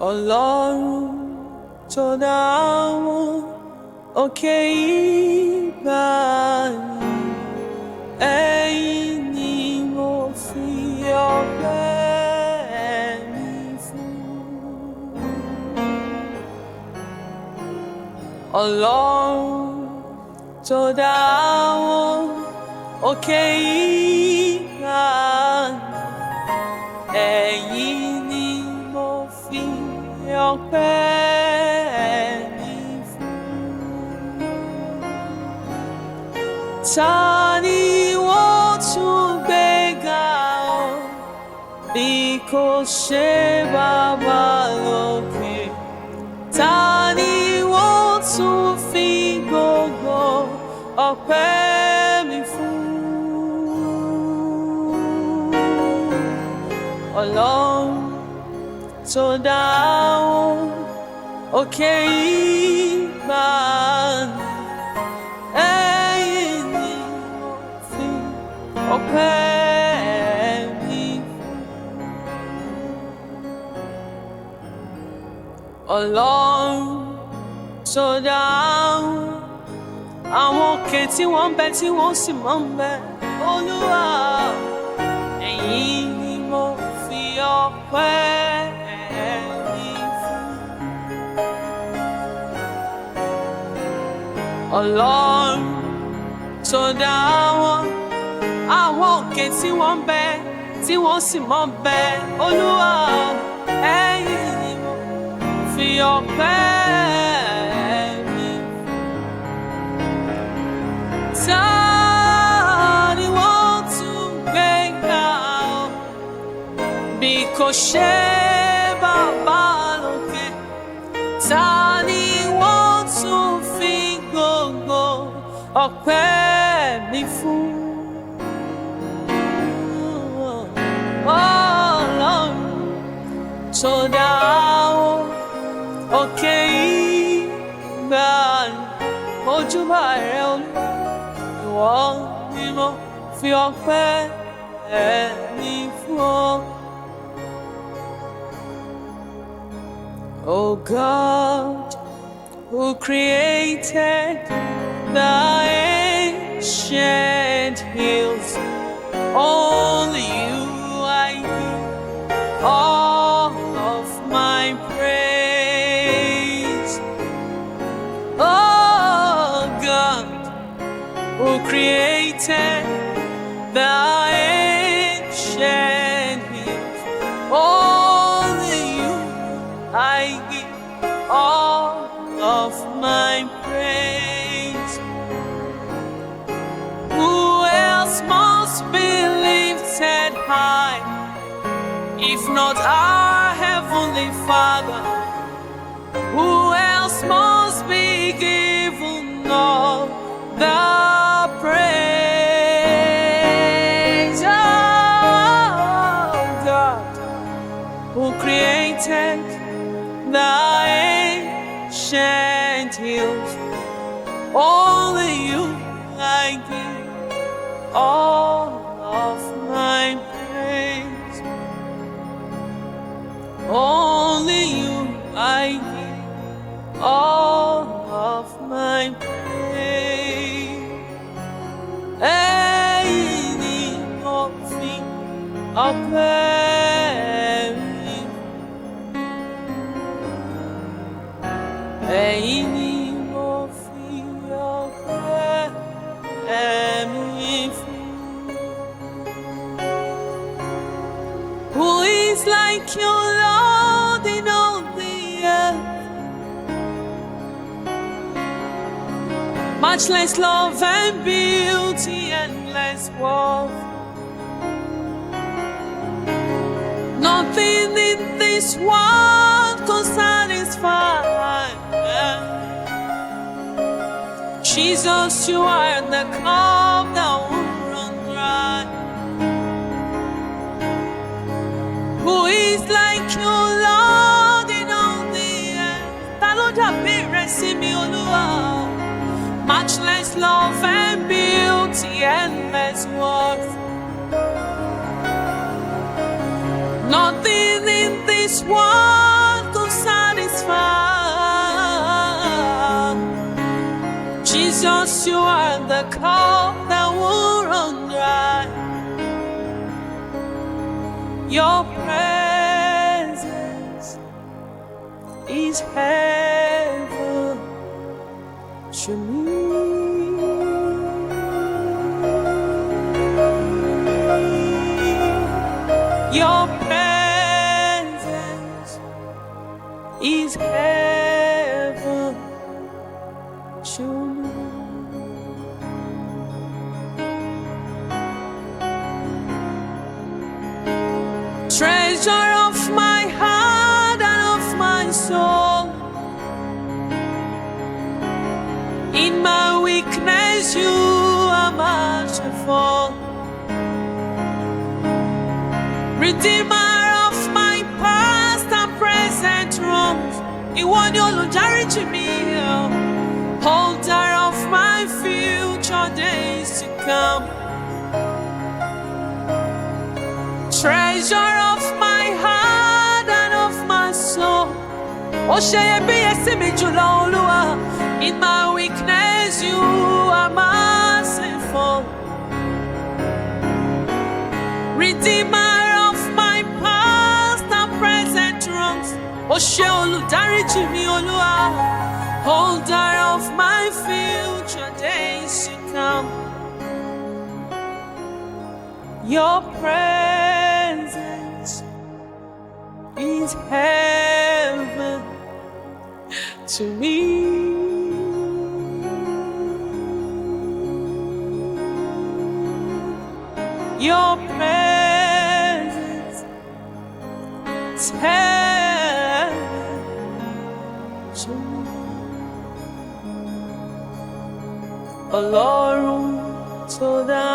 Ọlọ́run tó dá àwọn òkè ìgbàanì, ẹ̀yin ni mo fi ọpẹ́ mi fún. Ọlọ́run tó dá àwọn òkè ìgbàanì, ẹ̀yin ni mo fi ọpẹ́ mi fún. Ta ni wọ́n tún gbé ga ọ́ bí kò ṣe Baba lókè? Ta ni wọ́n tún fi gbogbo ọpẹ́ mi fún? Ọlọ́run tó dá àwọn òkè ìgbàanì, ẹ̀yin ni mo fi ọpẹ́ mi fún. Ọlọ́run tó dá àwọn òkè tí wọ́n ń bẹ tí wọ́n sì mọ́ ń bẹ, Olúwa, ẹ̀yin ni mo fi ọpẹ́ mi fún. Ọlọ́run tó dá àwọn òkè tí wọ́n ń bẹ tí wọ́n sì mọ́ ń bẹ, Olúwa, ẹ̀yin ni mo fi ọpẹ́ mi fún. Ta ni wọ́n tún gbé ga ọ́ bí kò ṣe Baba lókè? Ta ni wọ́n tún fi gbogbo ọpẹ́ mi fún? Ọlọ́run tó dá àwọn òkè ìgbàanì, ojúbà rẹ Olúwa, ìwọ ni mo fi ọpẹ́ mi fún. Oh God, who created the ancient hills, only you I give all of my praise. Oh God, who created the ancient hills, only you I give all of my praise. Who else must be lifted high, if not our Heavenly Father? Who else must be given all the praise? Oh God, who created the ancient hills, only you I give all of my praise. Only you I give all of my praise. Ẹ̀yin ni mo fi ọpẹ́ mi fún. Ẹ̀yin ni mo fi ọpẹ́ mi fún. Who is like you, Lord, in all the earth? Much less love and beauty, endless worth. Nothing in this world can satisfy. Jesus, you are the cup that won't run dry. Who is like you, Lord, in all the earth? Ta ló dàbí rẹ sí mi, Olúwa? Much less love and beauty, endless worth. Nothing in this world could far. Jesus, you are the cup that won't run dry. Your presence is heaven to me. Your presence is heaven to me. Treasure of my heart and of my soul. In my weakness, you are merciful. Redeemer of my past and present wrongs. Ìwọ ni olùdáríjì mi, holder of my future days to come. Treasure of my heart and of my soul. Ó ṣe iyebíye sí mi jùlọ, Olúwa. In my weakness, you are merciful. Redeemer of my past and present wrongs. Ó ṣe olùdáríjì mi, Olúwa. Holder of my future days to come. Your presence is heaven to me. Your presence is heaven to me. Ọlọ́run tó dá